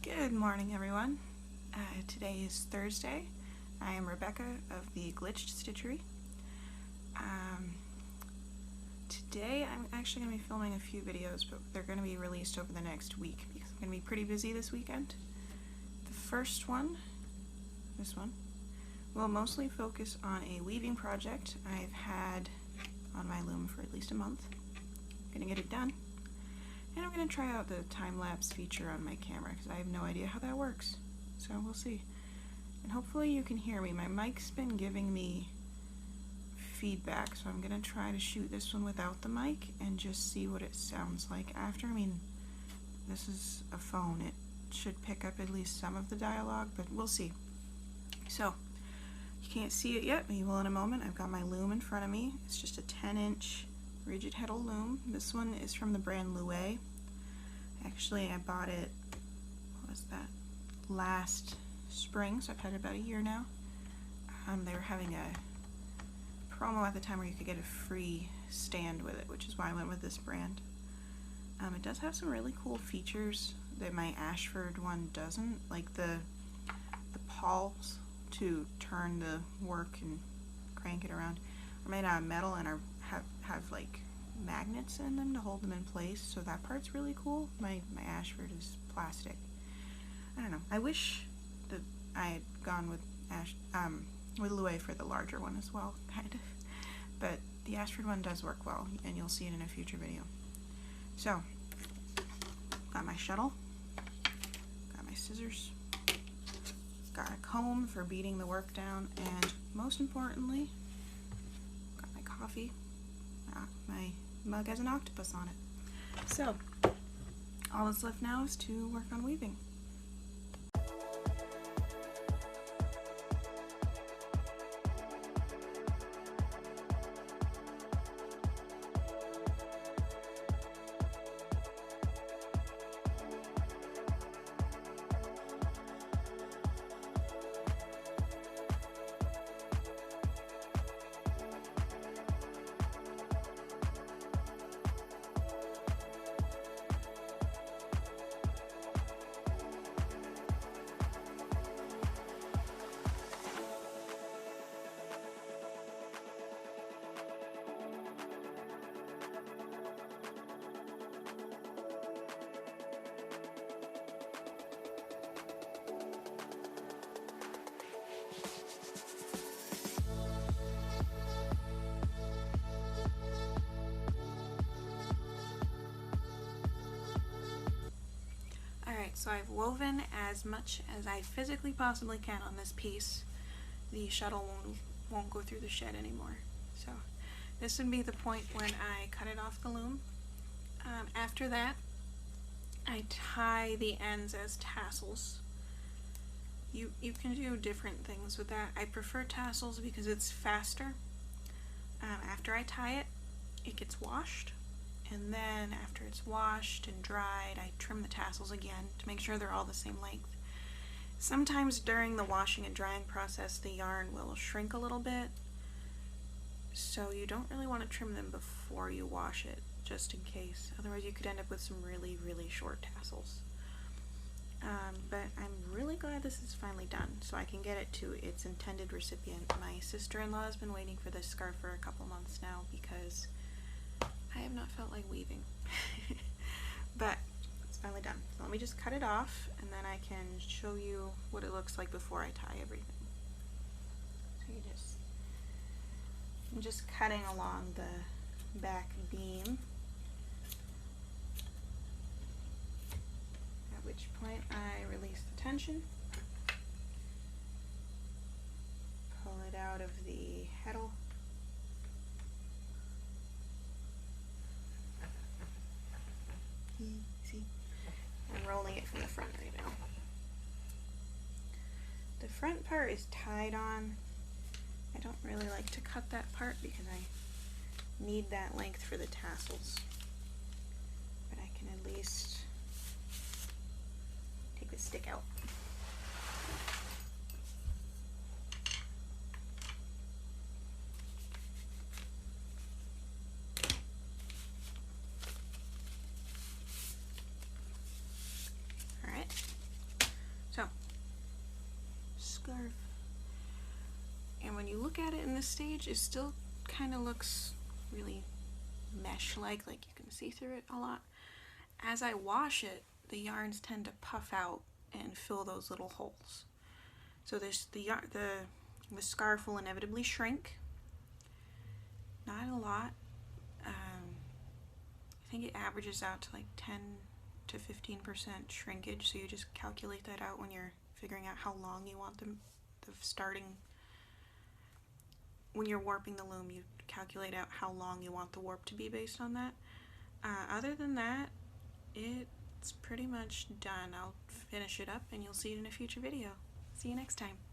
Good morning, everyone. Today is Thursday. I am Rebecca of the Glitched Stitchery. Today I'm actually going to be filming a few videos, but they're going to be released over the next week because I'm going to be pretty busy this weekend. The first one, this one, will mostly focus on a weaving project I've had on my loom for at least a month. I'm going to get it done. And I'm going to try out the time-lapse feature on my camera because I have no idea how that works. So we'll see. And hopefully you can hear me. My mic's been giving me feedback, so I'm going to try to shoot this one without the mic and just see what it sounds like after. I mean, this is a phone. It should pick up at least some of the dialogue, but we'll see. So, you can't see it yet, but you will in a moment. I've got my loom in front of me. It's just a 10-inch rigid Heddle loom. This one is from the brand Louet. Actually, I bought it, what was that, last spring, so I've had it about a year now. They were having a promo at the time where you could get a free stand with it, which is why I went with this brand. It does have some really cool features that my Ashford one doesn't, like the pawls to turn the work and crank it around are made out of metal and have like magnets in them to hold them in place, so that part's really cool. My Ashford is plastic. I don't know. I wish that I had gone with Louet for the larger one as well, kind of. But the Ashford one does work well, and you'll see it in a future video. So, got my shuttle, got my scissors, got a comb for beating the work down, and most importantly, got my coffee. My mug has an octopus on it. So, all that's left now is to work on weaving. So I've woven as much as I physically possibly can on this piece. The shuttle won't go through the shed anymore. So this would be the point when I cut it off the loom. After that, I tie the ends as tassels. You can do different things with that. I prefer tassels because it's faster. After I tie it, it gets washed. And then after it's washed and dried, I trim the tassels again to make sure they're all the same length. Sometimes during the washing and drying process, the yarn will shrink a little bit, so you don't really want to trim them before you wash it, just in case. Otherwise you could end up with some really, really short tassels. But I'm really glad this is finally done, so I can get it to its intended recipient. My sister-in-law has been waiting for this scarf for a couple months now because I have not felt like weaving. But it's finally done. So let me just cut it off and then I can show you what it looks like before I tie everything. So I'm just cutting along the back beam, at which point I release the tension, pull it out of the heddle, see, I'm rolling it from the front right now. The front part is tied on. I don't really like to cut that part because I need that length for the tassels, but I can at least take the stick out. look at it in this stage, it still kind of looks really mesh-like, like you can see through it a lot. As I wash it, the yarns tend to puff out and fill those little holes. So there's the scarf will inevitably shrink. Not a lot. I think it averages out to like 10 to 15% shrinkage, so you just calculate that out when you're figuring out how long you want the starting. When you're warping the loom, you calculate out how long you want the warp to be based on that. Other than that, it's pretty much done. I'll finish it up and you'll see it in a future video. See you next time.